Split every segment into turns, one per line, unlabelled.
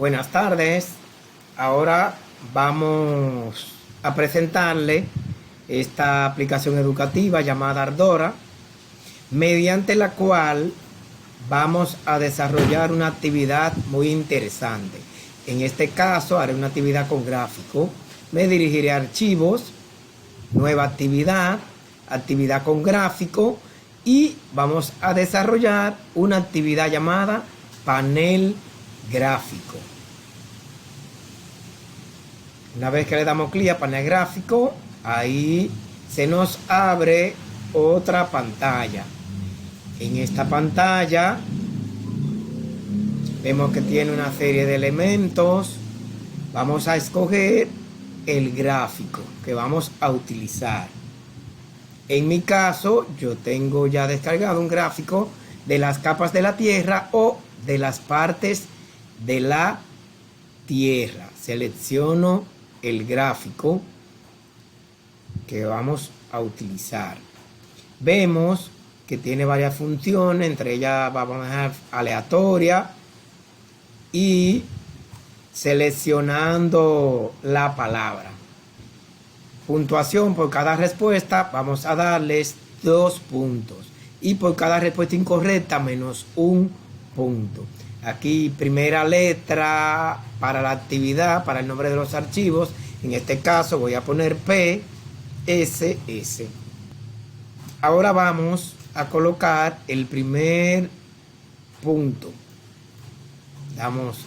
Buenas tardes. Ahora vamos a presentarle esta aplicación educativa llamada Ardora, mediante la cual vamos a desarrollar una actividad muy interesante. En este caso haré una actividad con gráfico. Me dirigiré a archivos, nueva actividad, actividad con gráfico, y vamos a desarrollar una actividad llamada panel gráfico. Una vez que le damos clic a panel gráfico, ahí se nos abre otra pantalla. En esta pantalla vemos que tiene una serie de elementos. Vamos a escoger el gráfico que vamos a utilizar. En mi caso, yo tengo ya descargado un gráfico de las capas de la Tierra o de las partes de la Tierra. Selecciono el gráfico que vamos a utilizar. Vemos que tiene varias funciones, entre ellas vamos a dejar aleatoria y seleccionando la palabra. Puntuación: por cada respuesta vamos a darles 2 puntos y por cada respuesta incorrecta -1 punto. Aquí primera letra para la actividad, para el nombre de los archivos. En este caso voy a poner PSS. Ahora vamos a colocar el primer punto. Damos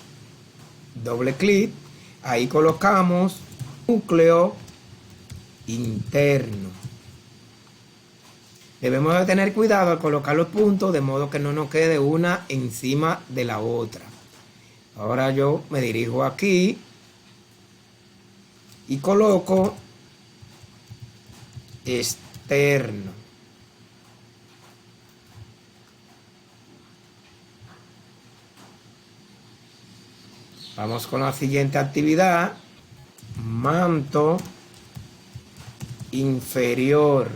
doble clic, ahí colocamos núcleo interno. Debemos de tener cuidado al colocar los puntos de modo que no nos quede una encima de la otra. Ahora yo me dirijo aquí y coloco externo. Vamos con la siguiente actividad: manto inferior.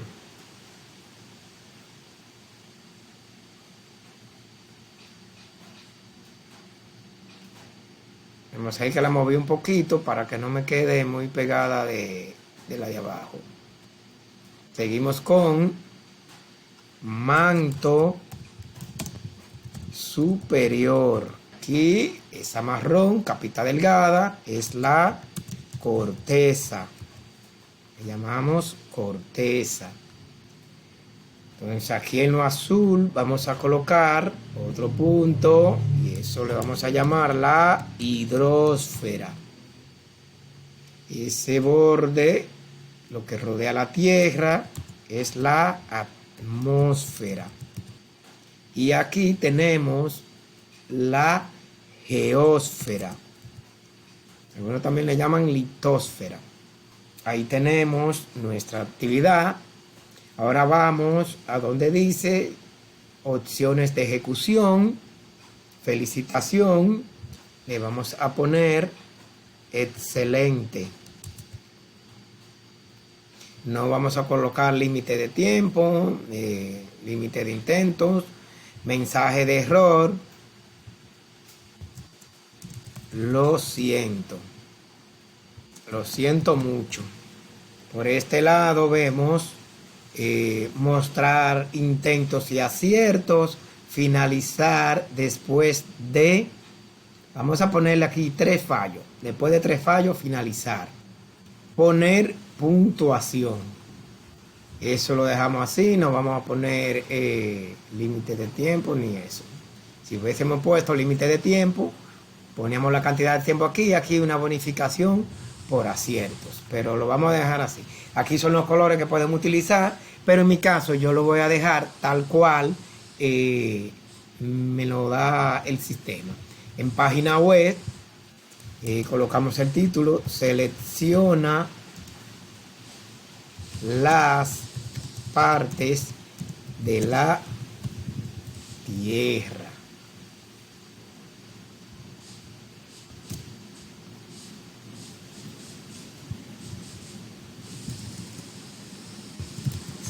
Vemos ahí que la moví un poquito para que no me quede muy pegada de la de abajo. Seguimos con manto superior. Aquí esa marrón, capita delgada, es la corteza. Le llamamos corteza. Entonces aquí en lo azul vamos a colocar otro punto y eso le vamos a llamar la hidrosfera. Ese borde, lo que rodea la Tierra, es la atmósfera. Y aquí tenemos la geósfera. Algunos también le llaman litosfera. Ahí tenemos nuestra actividad. Ahora vamos a donde dice opciones de ejecución, felicitación. Le vamos a poner excelente. No vamos a colocar límite de tiempo, límite de intentos, mensaje de error. Lo siento mucho. Por este lado vemos mostrar intentos y aciertos, finalizar después de, vamos a ponerle aquí 3 fallos, después de 3 fallos finalizar, poner puntuación, eso lo dejamos así, no vamos a poner límite de tiempo ni eso. Si hubiésemos puesto límite de tiempo, poníamos la cantidad de tiempo aquí una bonificación por aciertos, pero lo vamos a dejar así. Aquí son los colores que podemos utilizar, pero en mi caso yo lo voy a dejar tal cual me lo da el sistema. En página web colocamos el título: selecciona las partes de la Tierra.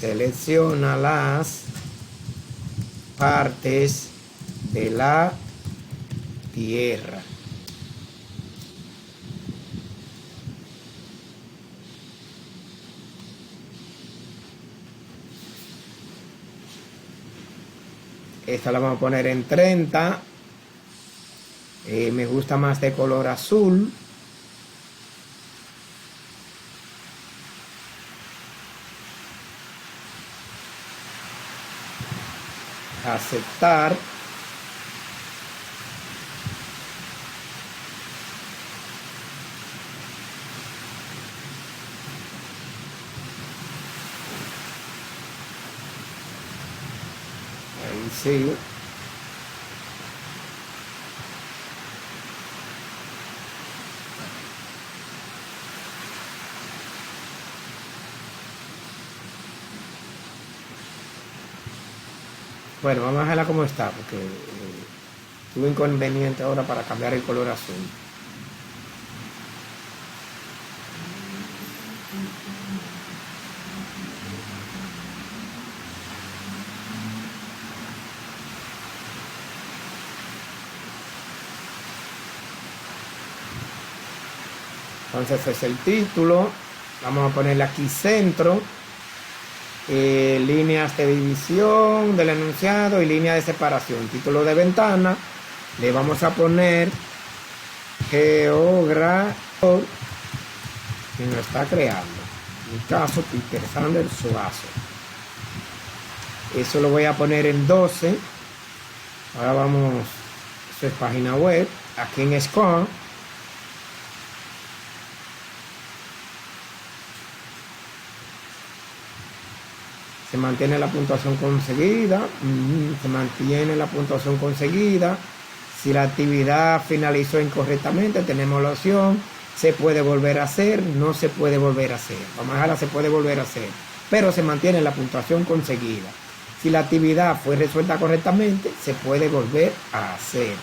Selecciona las partes de la Tierra. Esta la vamos a poner en 30. Me gusta más de color azul. Aceptar. Ahí sí. Bueno, vamos a dejarla como está, porque tuve inconveniente ahora para cambiar el color azul. Entonces es el título. Vamos a ponerle aquí centro. Líneas de división del enunciado y línea de separación. Título de ventana. Le vamos a poner geógrafo que nos está creando. En mi caso, Peter Sanders Suazo. Eso lo voy a poner en 12. Ahora vamos. Esto es página web. Aquí en Score. Se mantiene la puntuación conseguida. Se mantiene la puntuación conseguida. Si la actividad finalizó incorrectamente, tenemos la opción. Se puede volver a hacer, no se puede volver a hacer. Vamos a dejarla, se puede volver a hacer. Pero se mantiene la puntuación conseguida. Si la actividad fue resuelta correctamente, se puede volver a hacer.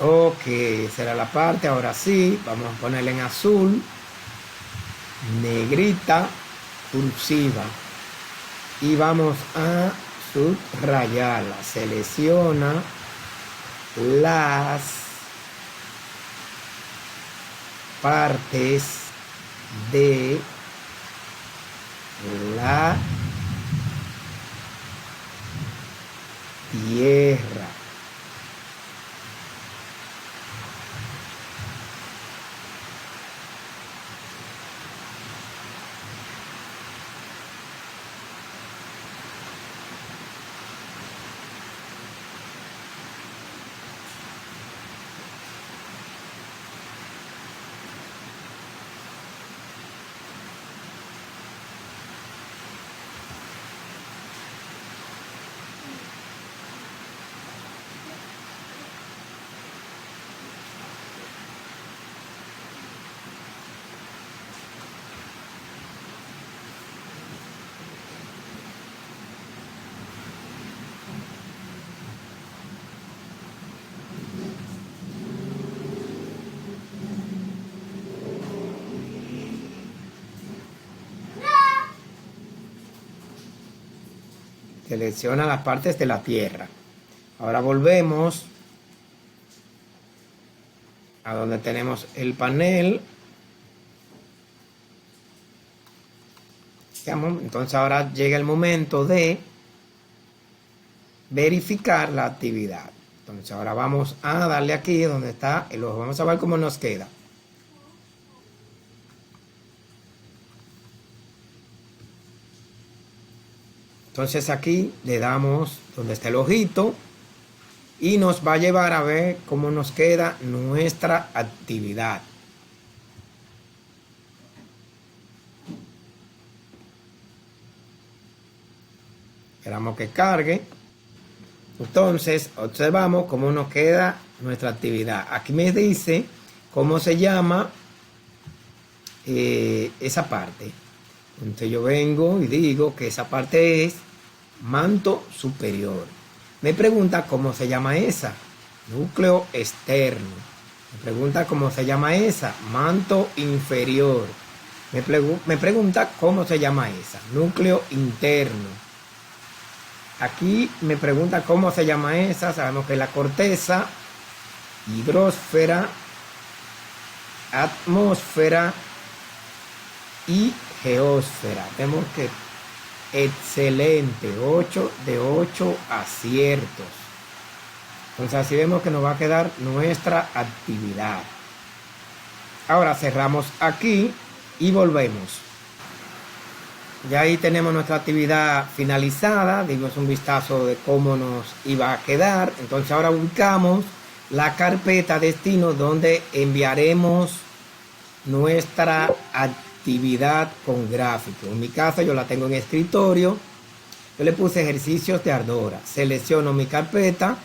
Ok, será la parte. Ahora sí, vamos a ponerle en azul, negrita, cursiva. Y vamos a subrayarla. Selecciona las partes de la tierra. Selecciona las partes de la tierra. Ahora volvemos a donde tenemos el panel. Entonces ahora llega el momento de verificar la actividad. Entonces ahora vamos a darle aquí donde está el ojo. Vamos a ver cómo nos queda. Entonces aquí le damos donde está el ojito y nos va a llevar a ver cómo nos queda nuestra actividad. Esperamos que cargue. Entonces observamos cómo nos queda nuestra actividad. Aquí me dice cómo se llama esa parte. Entonces yo vengo y digo que esa parte es manto superior. Me pregunta cómo se llama esa. Núcleo externo. Me pregunta cómo se llama esa. Manto inferior. Me pregunta cómo se llama esa. Núcleo interno. Aquí me pregunta cómo se llama esa. Sabemos que es la corteza, hidrosfera, atmósfera y geósfera. Vemos que excelente, 8 de 8 aciertos. Entonces así vemos que nos va a quedar nuestra actividad. Ahora cerramos aquí y volvemos. Ya ahí tenemos nuestra actividad finalizada. Dimos un vistazo de cómo nos iba a quedar. Entonces ahora ubicamos la carpeta destino donde enviaremos nuestra actividad con gráfico. En mi caso yo la tengo en escritorio. Yo le puse ejercicios de Ardora. Selecciono mi carpeta.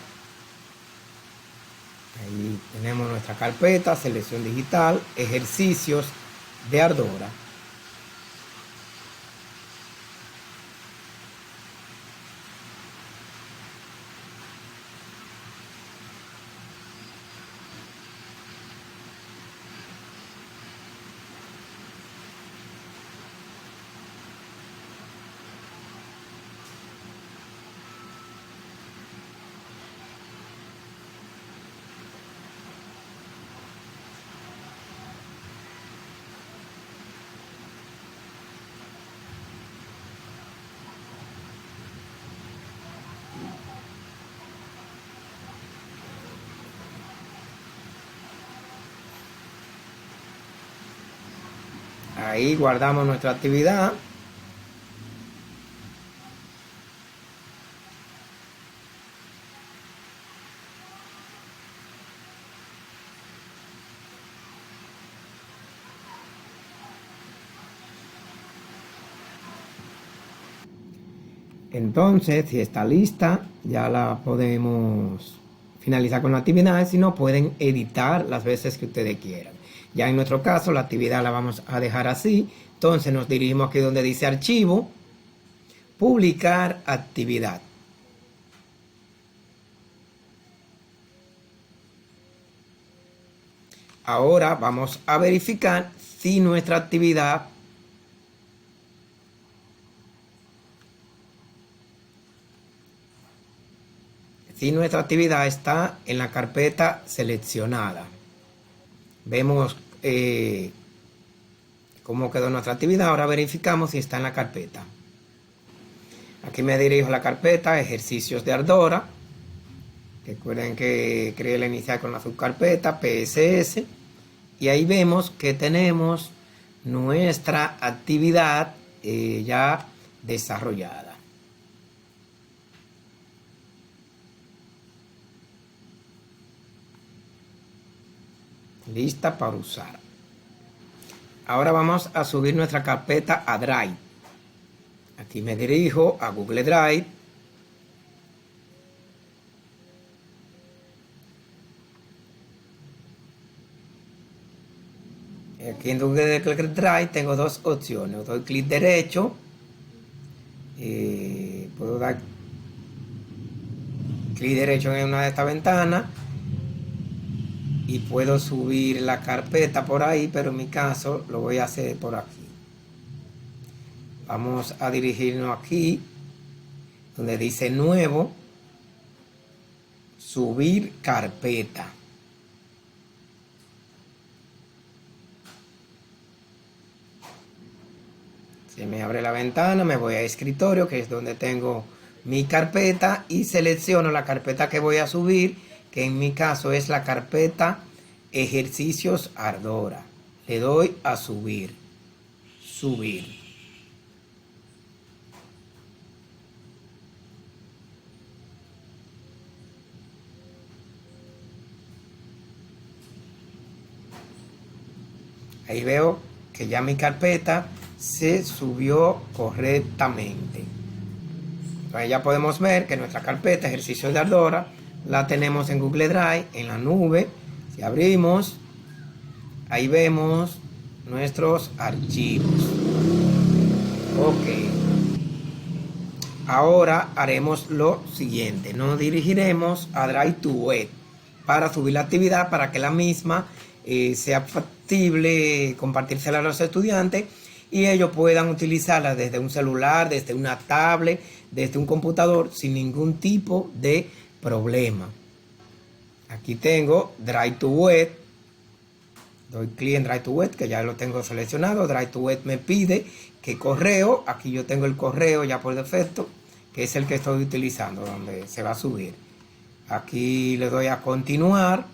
Ahí tenemos nuestra carpeta, selección digital, ejercicios de Ardora. Ahí guardamos nuestra actividad. Entonces, si está lista, ya la podemos finalizar con la actividad. Si no, pueden editar las veces que ustedes quieran. Ya en nuestro caso, la actividad la vamos a dejar así. Entonces nos dirigimos aquí donde dice archivo, publicar actividad. Ahora vamos a verificar si nuestra actividad está en la carpeta seleccionada. Vemos cómo quedó nuestra actividad. Ahora verificamos si está en la carpeta. Aquí me dirijo a la carpeta ejercicios de Ardora. Recuerden que creé la inicial con la subcarpeta PSS. Y ahí vemos que tenemos nuestra actividad ya desarrollada. Lista para usar. Ahora vamos a subir nuestra carpeta a Drive. Aquí me dirijo a Google Drive. Aquí en Google Drive tengo dos opciones. Doy clic derecho. Puedo dar clic derecho en una de estas ventanas. Y puedo subir la carpeta por ahí, pero en mi caso lo voy a hacer por aquí. Vamos a dirigirnos aquí, donde dice nuevo, subir carpeta. Se me abre la ventana, me voy a escritorio, que es donde tengo mi carpeta, y selecciono la carpeta que voy a subir, que en mi caso es la carpeta ejercicios Ardora. Le doy a subir. Subir. Ahí veo que ya mi carpeta se subió correctamente. Entonces ya podemos ver que nuestra carpeta ejercicios de Ardora la tenemos en Google Drive, en la nube. Si abrimos, ahí vemos nuestros archivos. Ok. Ahora haremos lo siguiente. Nos dirigiremos a Drive to Web para subir la actividad, para que la misma sea factible compartírsela a los estudiantes y ellos puedan utilizarla desde un celular, desde una tablet, desde un computador sin ningún tipo de problema. Aquí tengo Drive to Web. Doy clic en Drive to Web, que ya lo tengo seleccionado. Drive to Web me pide que correo. Aquí yo tengo el correo ya por defecto, que es el que estoy utilizando, donde se va a subir. Aquí le doy a continuar.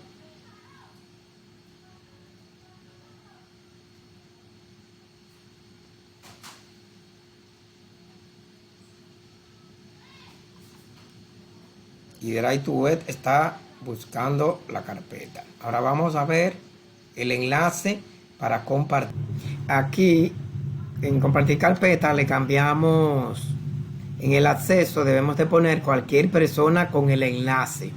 Y Drive to Web está buscando la carpeta. Ahora vamos a ver el enlace para compartir. Aquí en compartir carpeta le cambiamos, en el acceso debemos de poner cualquier persona con el enlace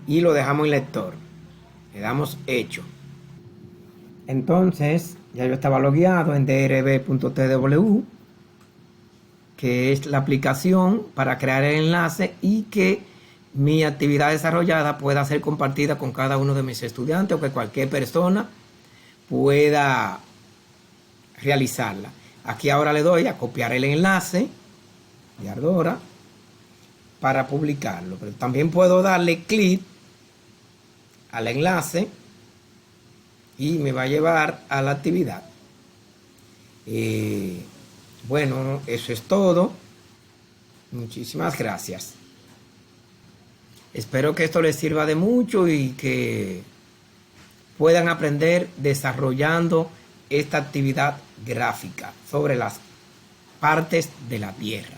y lo dejamos en lector. Le damos hecho. Entonces ya yo estaba logueado en drb.tw, que es la aplicación para crear el enlace y que mi actividad desarrollada pueda ser compartida con cada uno de mis estudiantes o que cualquier persona pueda realizarla. Aquí ahora le doy a copiar el enlace de Ardora para publicarlo, pero también puedo darle clic al enlace y me va a llevar a la actividad. Bueno, eso es todo. Muchísimas gracias. Espero que esto les sirva de mucho y que puedan aprender desarrollando esta actividad gráfica sobre las partes de la Tierra.